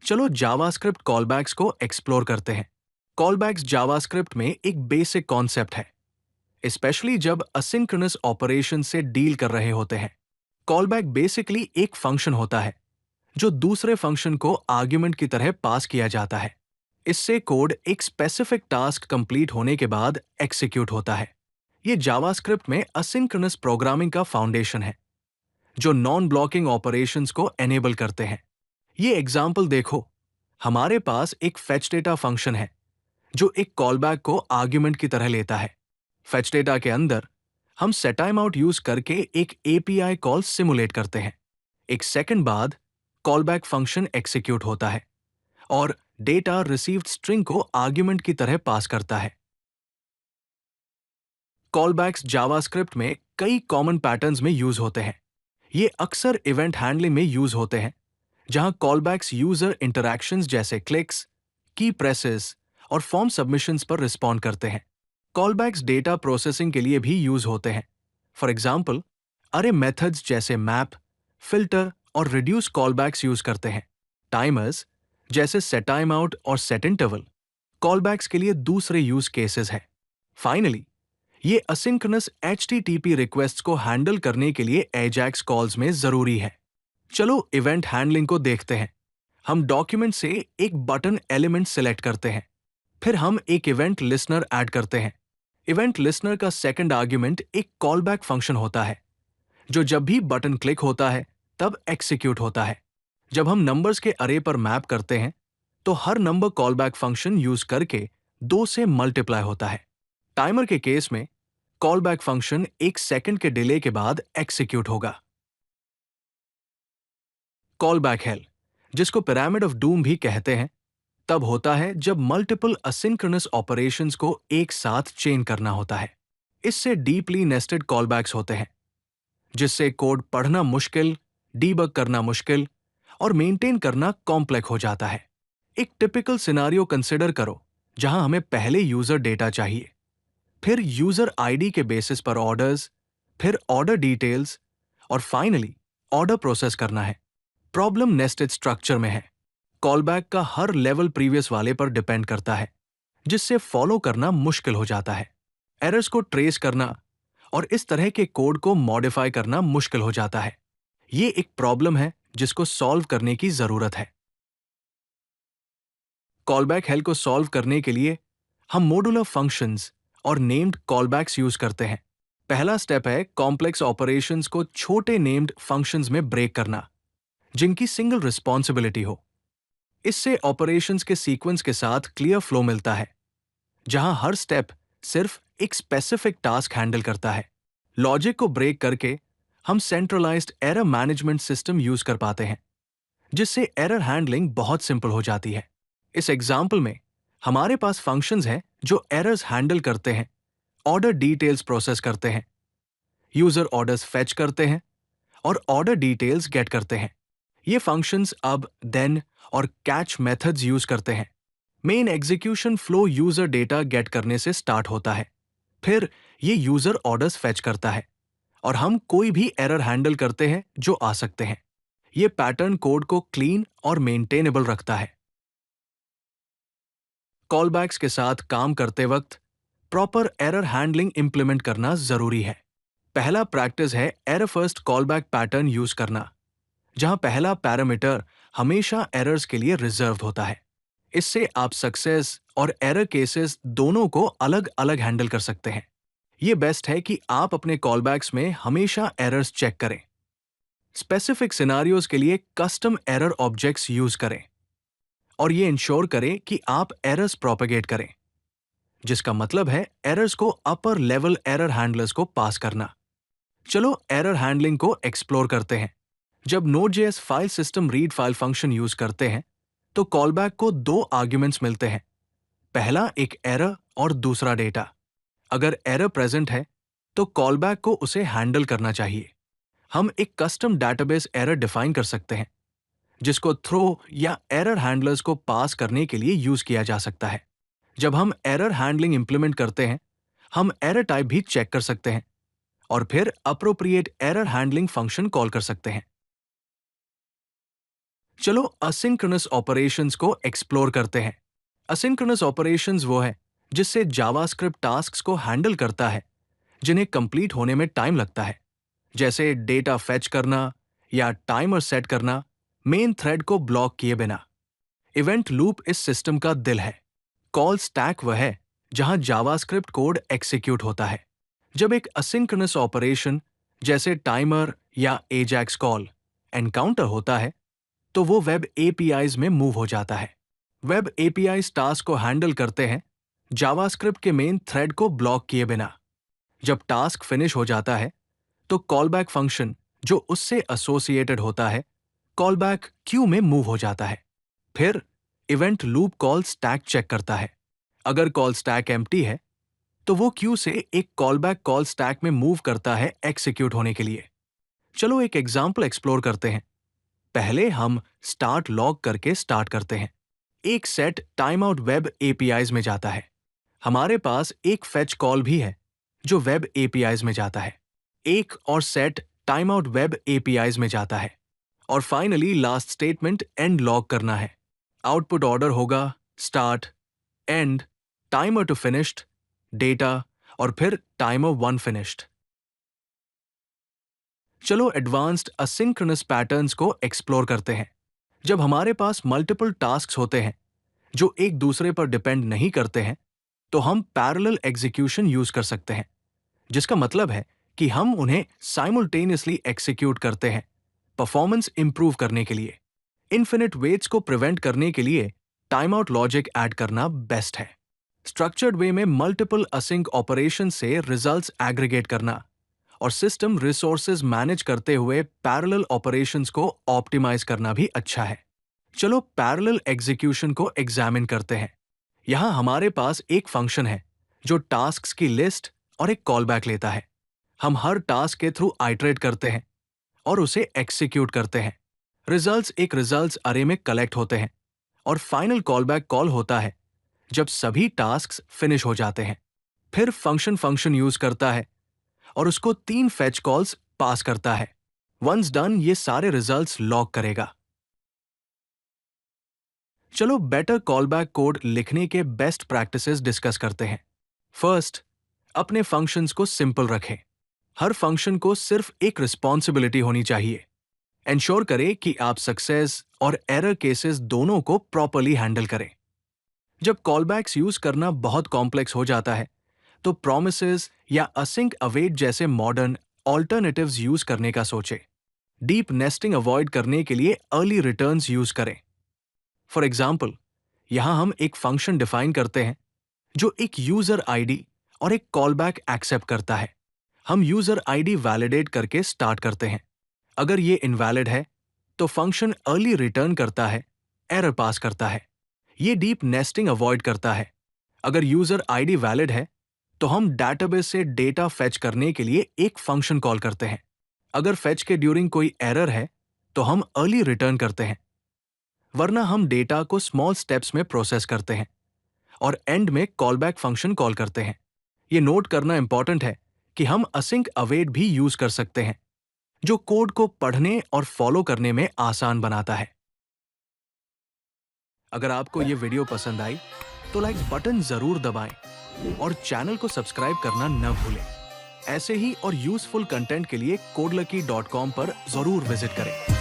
चलो जावास्क्रिप्ट कॉलबैक्स को एक्सप्लोर करते हैं। कॉलबैक्स जावास्क्रिप्ट में एक बेसिक कॉन्सेप्ट है, स्पेशली जब असिंक्रोनस ऑपरेशन से डील कर रहे होते हैं। कॉलबैक बेसिकली एक फंक्शन होता है जो दूसरे फंक्शन को आर्ग्यूमेंट की तरह पास किया जाता है। इससे कोड एक स्पेसिफिक टास्क कंप्लीट होने के बाद एग्जीक्यूट होता है। ये जावास्क्रिप्ट में असिंक्रोनस प्रोग्रामिंग का फाउंडेशन है, जो नॉन ब्लॉकिंग ऑपरेशंस को एनेबल करते हैं। ये एग्जाम्पल देखो। हमारे पास एक फेच डेटा फंक्शन है जो एक कॉलबैक को आर्ग्यूमेंट की तरह लेता है। फेच डेटा के अंदर हम सेटाइम आउट यूज करके एक एपीआई कॉल सिमुलेट करते हैं। एक सेकंड बाद कॉलबैक फंक्शन एग्जीक्यूट होता है और डेटा रिसीव्ड स्ट्रिंग को आर्ग्यूमेंट की तरह पास करता है। कॉलबैक्स जावास्क्रिप्ट में कई कॉमन पैटर्न्स में यूज होते हैं। ये अक्सर इवेंट हैंडलिंग में यूज होते हैं, जहां कॉलबैक्स यूजर इंटरैक्शंस जैसे क्लिक्स, की प्रेसेस और फॉर्म सबमिशंस पर रिस्पॉन्ड करते हैं। कॉलबैक्स डेटा प्रोसेसिंग के लिए भी यूज होते हैं। फॉर एग्जाम्पल, अरे मेथड्स जैसे मैप, फिल्टर और रिड्यूस कॉलबैक्स यूज करते हैं। टाइमर्स जैसे सेट टाइम आउट और सेट इंटरवल कॉलबैक्स के लिए दूसरे यूज केसेस हैं। फाइनली, ये असिंक्रोनस एचटीटीपी रिक्वेस्ट्स को हैंडल करने के लिए एजैक्स कॉल्स में जरूरी है। चलो इवेंट हैंडलिंग को देखते हैं। हम डॉक्यूमेंट से एक बटन एलिमेंट सिलेक्ट करते हैं, फिर हम एक इवेंट लिसनर ऐड करते हैं। इवेंट लिसनर का सेकंड आर्ग्यूमेंट एक कॉलबैक फंक्शन होता है, जो जब भी बटन क्लिक होता है तब एग्जीक्यूट होता है। जब हम नंबर्स के अरे पर मैप करते हैं, तो हर नंबर कॉलबैक फंक्शन यूज करके 2 से मल्टीप्लाई होता है। टाइमर के केस में कॉलबैक फंक्शन 1 सेकंड के डिले के बाद एग्जीक्यूट होगा। कॉलबैक हेल, जिसको पिरामिड ऑफ डूम भी कहते हैं, तब होता है जब मल्टीपल असिंक्रोनस ऑपरेशंस को एक साथ चेन करना होता है। इससे डीपली नेस्टेड कॉलबैक्स होते हैं, जिससे कोड पढ़ना मुश्किल, डीबग करना मुश्किल और मेंटेन करना कॉम्प्लेक्स हो जाता है। एक टिपिकल सिनारियो कंसिडर करो, जहां हमें पहले यूजर डेटा चाहिए, फिर यूजर आईडी के बेसिस पर ऑर्डर्स, फिर ऑर्डर डिटेल्स और फाइनली ऑर्डर प्रोसेस करना है। प्रॉब्लम नेस्टेड स्ट्रक्चर में है। कॉलबैक का हर लेवल प्रीवियस वाले पर डिपेंड करता है, जिससे फॉलो करना मुश्किल हो जाता है। एरर्स को ट्रेस करना और इस तरह के कोड को मॉडिफाई करना मुश्किल हो जाता है। ये एक प्रॉब्लम है जिसको सॉल्व करने की जरूरत है। कॉलबैक हेल को सॉल्व करने के लिए हम मॉड्यूलर फंक्शंस और नेम्ड कॉलबैक्स यूज करते हैं। पहला स्टेप है कॉम्प्लेक्स ऑपरेशंस को छोटे नेम्ड फंक्शंस में ब्रेक करना, जिनकी सिंगल रिस्पॉन्सिबिलिटी हो। इससे ऑपरेशंस के सीक्वेंस के साथ क्लियर फ्लो मिलता है, जहां हर स्टेप सिर्फ एक स्पेसिफिक टास्क हैंडल करता है। लॉजिक को ब्रेक करके हम centralised error management system use कर पाते हैं, जिससे एरर हैंडलिंग बहुत सिंपल हो जाती है। इस एग्जाम्पल में हमारे पास फंक्शंस हैं जो एरर्स हैंडल करते हैं, ऑर्डर डिटेल्स प्रोसेस करते हैं, यूजर ऑर्डर्स फेच करते हैं और ऑर्डर डिटेल्स गेट करते हैं। ये फंक्शंस अब देन और कैच मेथड्स यूज करते हैं। Main execution flow user data gate करने से स्टार्ट होता है, फिर ये यूजर ऑर्डर्स फेच करता है और हम कोई भी एरर हैंडल करते हैं जो आ सकते हैं। ये पैटर्न कोड को क्लीन और मेंटेनेबल रखता है। कॉलबैक्स के साथ काम करते वक्त प्रॉपर एरर हैंडलिंग इंप्लीमेंट करना जरूरी है। पहला प्रैक्टिस है error first callback pattern use करना, जहां पहला पैरामीटर हमेशा एरर्स के लिए रिजर्व्ड होता है। इससे आप सक्सेस और एरर केसेस दोनों को अलग अलग हैंडल कर सकते हैं। ये बेस्ट है कि आप अपने कॉलबैक्स में हमेशा एरर्स चेक करें। स्पेसिफिक सिनारियोज के लिए कस्टम एरर ऑब्जेक्ट्स यूज करें और ये इंश्योर करें कि आप एरर्स प्रोपेगेट करें, जिसका मतलब है एरर्स को अपर लेवल एरर हैंडलर्स को पास करना। चलो एरर हैंडलिंग को एक्सप्लोर करते हैं। जब Node.js file system read file function use करते हैं, तो कॉलबैक को 2 आर्ग्यूमेंट्स मिलते हैं। पहला एक एरर और दूसरा डेटा। अगर एरर प्रेजेंट है, तो कॉलबैक को उसे हैंडल करना चाहिए। हम एक कस्टम डेटाबेस एरर डिफाइन कर सकते हैं, जिसको थ्रो या एरर हैंडलर्स को पास करने के लिए यूज किया जा सकता है। जब हम एरर हैंडलिंग इंप्लीमेंट करते हैं, हम एरर टाइप भी चेक कर सकते हैं और फिर appropriate error handling function call कर सकते हैं। चलो असिंक्रोनस ऑपरेशंस को एक्सप्लोर करते हैं। असिंक्रोनस ऑपरेशंस वो है जिससे जावास्क्रिप्ट टास्क्स को हैंडल करता है जिन्हें कंप्लीट होने में टाइम लगता है, जैसे डेटा फेच करना या टाइमर सेट करना मेन थ्रेड को ब्लॉक किए बिना। इवेंट लूप इस सिस्टम का दिल है। कॉल स्टैक वह है जहां जावास्क्रिप्ट कोड एग्जीक्यूट होता है। जब एक असिंक्रोनस ऑपरेशन जैसे टाइमर या एजैक्स कॉल एनकाउंटर होता है तो वो वेब एपीआईज में मूव हो जाता है। वेब एपीआईज टास्क को हैंडल करते हैं जावास्क्रिप्ट के मेन थ्रेड को ब्लॉक किए बिना। जब टास्क फिनिश हो जाता है तो कॉलबैक फंक्शन जो उससे एसोसिएटेड होता है कॉलबैक क्यू में मूव हो जाता है। फिर event loop call stack check करता है। अगर कॉल स्टैक एम्प्टी है तो वो क्यू से एक कॉलबैक कॉल स्टैक में मूव करता है एग्जीक्यूट होने के लिए। चलो एक एग्जांपल एक्सप्लोर करते हैं। पहले हम स्टार्ट लॉग करके स्टार्ट करते हैं। एक set time out web APIs में जाता है। हमारे पास एक फेच कॉल भी है जो वेब एपीआईज में जाता है। एक और set time out web APIs में जाता है। और finally last statement end log करना है। आउटपुट ऑर्डर होगा start, end, timer two finished, data और फिर टाइमर 1 फिनिश्ड। चलो एडवांस्ड असिंक्रोनस पैटर्न्स को एक्सप्लोर करते हैं। जब हमारे पास मल्टीपल टास्क्स होते हैं जो एक दूसरे पर डिपेंड नहीं करते हैं तो हम पैरेलल एग्जीक्यूशन यूज कर सकते हैं, जिसका मतलब है कि हम उन्हें साइमल्टेनियसली एग्जीक्यूट करते हैं परफॉर्मेंस इंप्रूव करने के लिए। इन्फिनिट वेट्स को प्रिवेंट करने के लिए टाइम आउट लॉजिक ऐड करना बेस्ट है। स्ट्रक्चर्ड वे में मल्टीपल असिंक ऑपरेशन से रिजल्ट्स एग्रीगेट करना और सिस्टम रिसोर्सेज मैनेज करते हुए पैरेलल ऑपरेशंस को ऑप्टिमाइज करना भी अच्छा है। चलो पैरेलल एग्जीक्यूशन को एग्जामिन करते हैं। यहां हमारे पास एक फंक्शन है जो टास्क्स की लिस्ट और एक कॉलबैक लेता है। हम हर टास्क के थ्रू आइटरेट करते हैं और उसे एक्सिक्यूट करते हैं। रिजल्ट्स एक रिजल्ट्स अरे में कलेक्ट होते हैं और फाइनल कॉलबैक कॉल होता है जब सभी टास्क्स फिनिश हो जाते हैं। फिर फंक्शन यूज करता है और उसको 3 फेच कॉल्स पास करता है। वंस डन ये सारे रिजल्ट्स लॉग करेगा। चलो बेटर कॉलबैक कोड लिखने के बेस्ट प्रैक्टिसेस डिस्कस करते हैं। फर्स्ट, अपने फंक्शंस को सिंपल रखें। हर फंक्शन को सिर्फ एक रिस्पॉन्सिबिलिटी होनी चाहिए। एंश्योर करें कि आप सक्सेस और एरर केसेस दोनों को प्रॉपर्ली हैंडल करें। जब कॉलबैक्स यूज करना बहुत कॉम्प्लेक्स हो जाता है तो प्रॉमिसेस या असिंक अवेट जैसे मॉडर्न ऑल्टरनेटिव्स यूज करने का सोचें। डीप नेस्टिंग अवॉइड करने के लिए अर्ली रिटर्न्स यूज करें। फॉर एग्जाम्पल, यहां हम एक फंक्शन डिफाइन करते हैं जो एक यूजर आईडी और एक कॉलबैक एक्सेप्ट करता है। हम यूजर आईडी वैलिडेट करके स्टार्ट करते हैं। अगर ये इनवैलिड है तो फंक्शन अर्ली रिटर्न करता है, एरर पास करता है। ये डीप नेस्टिंग अवॉइड करता है। अगर यूजर आईडी वैलिड है तो हम डेटाबेस से डेटा फेच करने के लिए एक फंक्शन कॉल करते हैं। अगर फेच के ड्यूरिंग कोई एरर है तो हम अर्ली रिटर्न करते हैं, वरना हम डेटा को स्मॉल स्टेप्स में प्रोसेस करते हैं और एंड में कॉलबैक फंक्शन कॉल करते हैं। ये नोट करना इंपॉर्टेंट है कि हम असिंक अवेट भी यूज कर सकते हैं, जो कोड को पढ़ने और फॉलो करने में आसान बनाता है। अगर आपको ये वीडियो पसंद आई तो लाइक बटन जरूर दबाएं और चैनल को सब्सक्राइब करना न भूलें। ऐसे ही और यूजफुल कंटेंट के लिए codelucky.com पर जरूर विजिट करें।